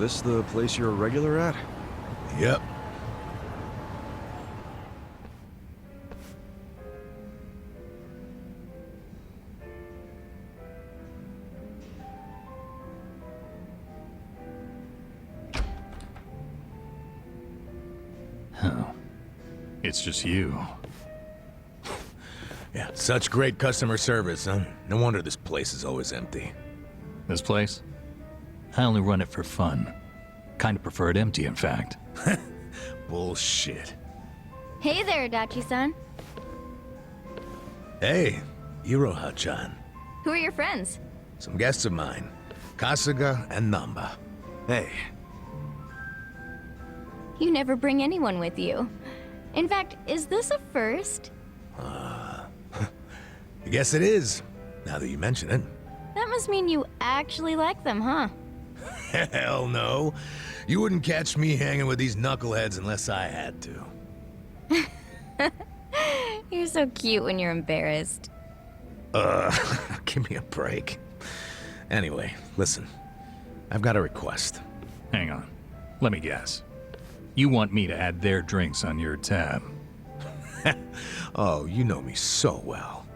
This the place you're a regular at? Yep. Oh. It's just you. Yeah, such great customer service, huh? No wonder this place is always empty. This place? I only run it for fun. Kinda prefer it empty, in fact. Bullshit. Hey there, Adachi-san. Hey, Iroha-chan. Who are your friends? Some guests of mine. Kasuga and Namba. Hey, You never bring anyone with you. In fact, is this a first? I guess it is, now that you mention it. That must mean you actually like them, huh? Hell no. You wouldn't catch me hanging with these knuckleheads unless I had to. You're so cute when you're embarrassed. Give me a break. Anyway, listen. I've got a request. Hang on. Let me guess. You want me to add their drinks on your tab? Oh, you know me so well.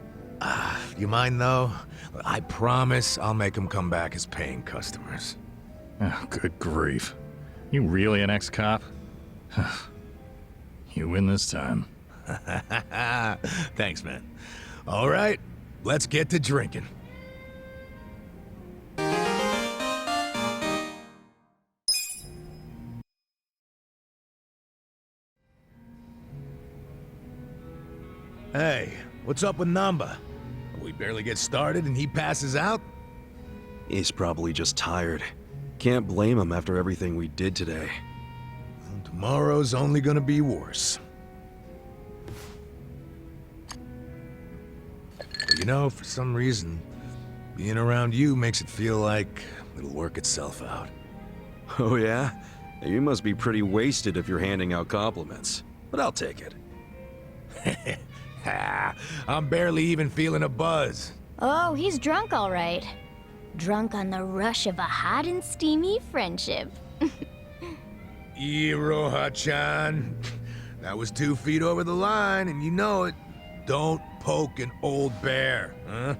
You mind though? I promise I'll make them come back as paying customers. Oh, good grief. You really an ex-cop? You win this time. Thanks, man. All right, let's get to drinking. Hey, what's up with Namba? We barely get started and he passes out? he's probably just tired. Can't blame him after everything we did today. Well, tomorrow's only gonna be worse. But you know, for some reason, being around you makes it feel like it'll work itself out. Oh yeah? You must be pretty wasted if you're handing out compliments. But I'll take it. I'm barely even feeling a buzz. Oh, he's drunk, all right. Drunk on the rush of a hot and steamy friendship. Iroha-chan. That was 2 feet over the line, and you know it. Don't poke an old bear, huh?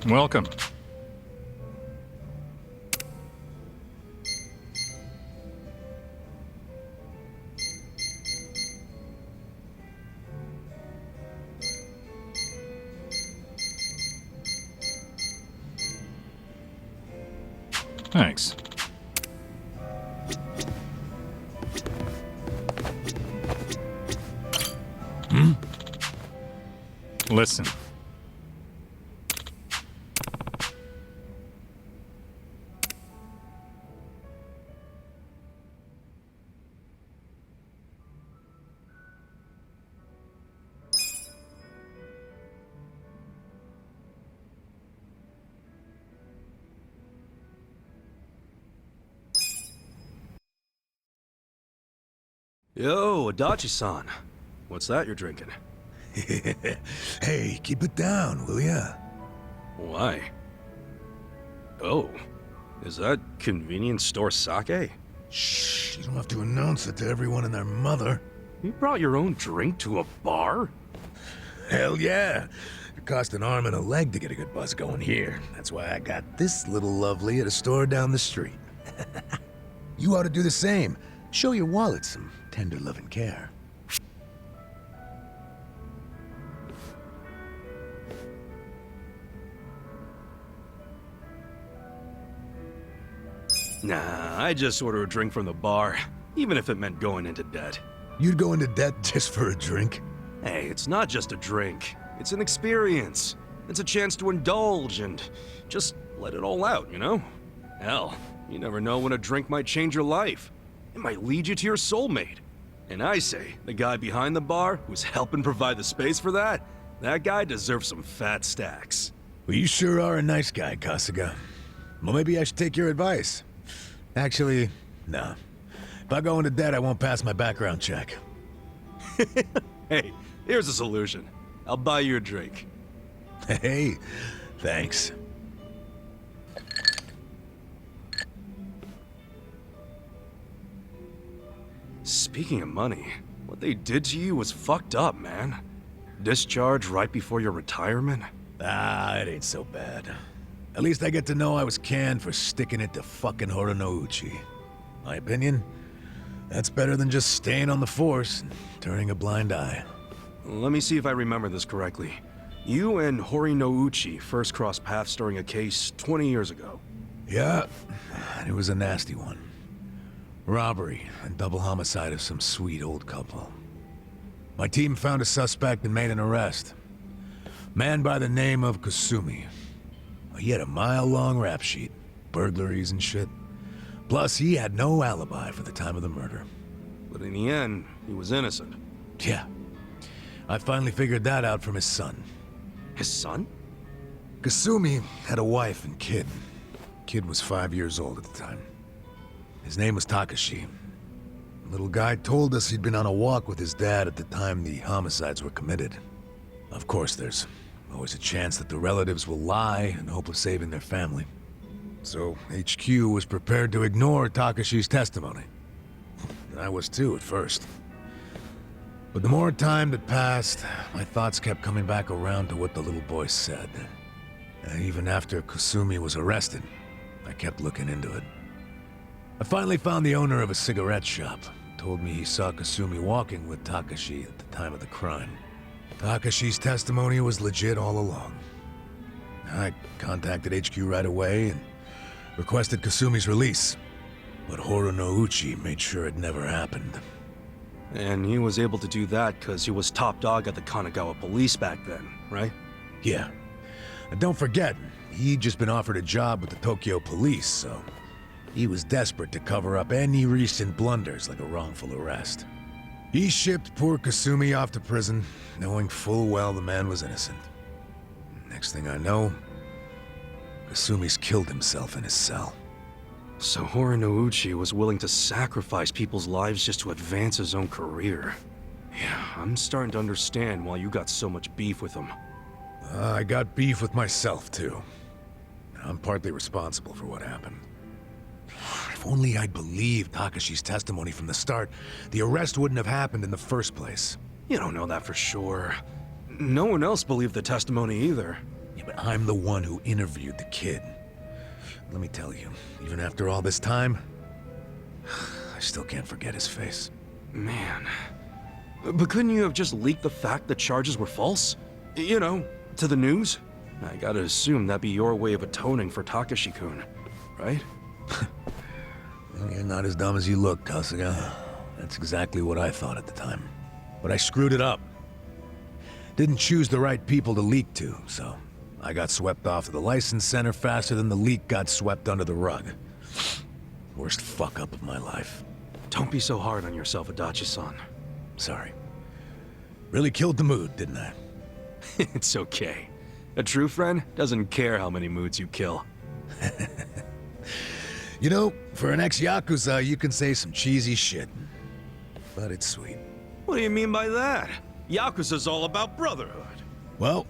Welcome. Thanks. Listen. Yo, Adachi-san. What's that you're drinking? Hey, keep it down, will ya? Why? Oh, is that convenience store sake? Shh, you don't have to announce it to everyone and their mother. You brought your own drink to a bar? Hell yeah. It cost an arm and a leg to get a good buzz going here. That's why I got this little lovely at a store down the street. You ought to do the same. Show your wallet some tender love and care. Nah, I just order a drink from the bar, even if it meant going into debt. You'd go into debt just for a drink? Hey, it's not just a drink. It's an experience. It's a chance to indulge and just let it all out, you know? Hell, you never know when a drink might change your life. It might lead you to your soulmate. And I say, the guy behind the bar who's helping provide the space for that, that guy deserves some fat stacks. Well, you sure are a nice guy, Kasuga. Well, maybe I should take your advice. Actually, no. If I go into debt, I won't pass my background check. Hey, here's a solution. I'll buy you a drink. Hey, thanks. Speaking of money, what they did to you was fucked up, man. Discharge right before your retirement? Ah, it ain't so bad. At least I get to know I was canned for sticking it to fucking Horonouchi. My opinion? That's better than just staying on the force and turning a blind eye. Let me see if I remember this correctly. You and Horinouchi first crossed paths during a case 20 years ago. Yeah, it was a nasty one. Robbery and double homicide of some sweet old couple. My team found a suspect and made an arrest. Man by the name of Kasumi. He had a mile-long rap sheet, burglaries and shit. Plus, he had no alibi for the time of the murder. But in the end, he was innocent. Yeah. I finally figured that out from his son. His son? Kasumi had a wife and kid. Kid was 5 years old at the time. His name was Takashi. The little guy told us he'd been on a walk with his dad at the time the homicides were committed. Of course, there's always a chance that the relatives will lie in hope of saving their family. So HQ was prepared to ignore Takashi's testimony. And I was too at first. But the more time that passed, my thoughts kept coming back around to what the little boy said. And even after Kasumi was arrested, I kept looking into it. I finally found the owner of a cigarette shop. Told me he saw Kasumi walking with Takashi at the time of the crime. Takashi's testimony was legit all along. I contacted HQ right away and requested Kasumi's release. But Horonouchi made sure it never happened. And he was able to do that because he was top dog at the Kanagawa police back then, right? Yeah. And don't forget, he'd just been offered a job with the Tokyo police, so he was desperate to cover up any recent blunders like a wrongful arrest. He shipped poor Kasumi off to prison, knowing full well the man was innocent. Next thing I know, Kasumi's killed himself in his cell. So Horinouchi was willing to sacrifice people's lives just to advance his own career. Yeah, I'm starting to understand why you got so much beef with him. I got beef with myself, too. I'm partly responsible for what happened. If only I'd believed Takashi's testimony from the start, the arrest wouldn't have happened in the first place. You don't know that for sure. No one else believed the testimony either. Yeah, but I'm the one who interviewed the kid. Let me tell you, even after all this time, I still can't forget his face. Man. But couldn't you have just leaked the fact that charges were false? You know, to the news? I gotta assume that'd be your way of atoning for Takashi-kun, right? Well, you're not as dumb as you look, Kasuga. That's exactly what I thought at the time. But I screwed it up. Didn't choose the right people to leak to, so I got swept off to the license center faster than the leak got swept under the rug. Worst fuck-up of my life. Don't be so hard on yourself, Adachi-san. Sorry. Really killed the mood, didn't I? It's okay. A true friend doesn't care how many moods you kill. You know, for an ex-Yakuza, you can say some cheesy shit. But it's sweet. What do you mean by that? Yakuza's all about brotherhood. Well,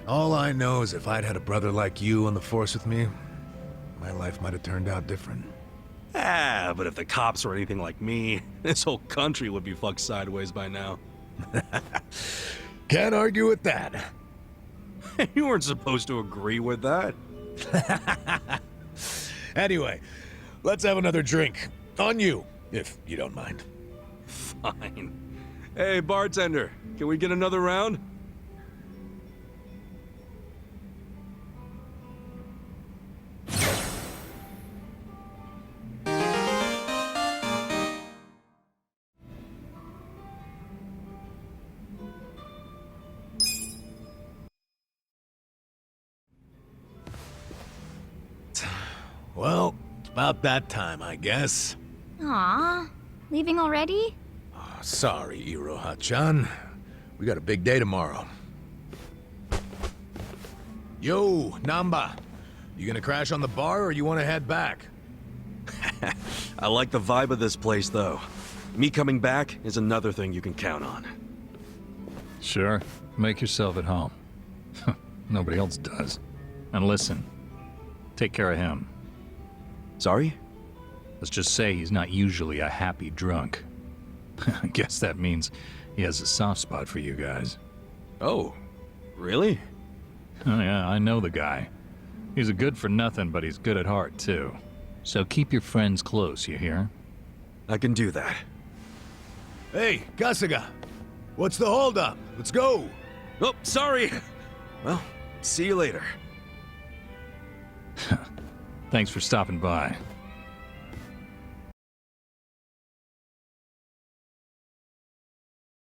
all I know is if I'd had a brother like you on the force with me, my life might have turned out different. Ah, but if the cops were anything like me, this whole country would be fucked sideways by now. Can't argue with that. You weren't supposed to agree with that. Anyway, let's have another drink. On you, if you don't mind. Fine. Hey, bartender, can we get another round? Well, it's about that time, I guess. Aw, leaving already? Sorry, Iroha-chan. We got a big day tomorrow. Yo, Namba. You gonna crash on the bar or you wanna head back? I like the vibe of this place, though. Me coming back is another thing you can count on. Sure. Make yourself at home. Nobody else does. And listen, take care of him. Sorry? Let's just say he's not usually a happy drunk. I guess that means he has a soft spot for you guys. Oh, really? Oh yeah, I know the guy. He's a good for nothing, but he's good at heart, too. So keep your friends close, you hear? I can do that. Hey, Kasuga. What's the holdup? Let's go. Oh, sorry! Well, see you later. Thanks for stopping by.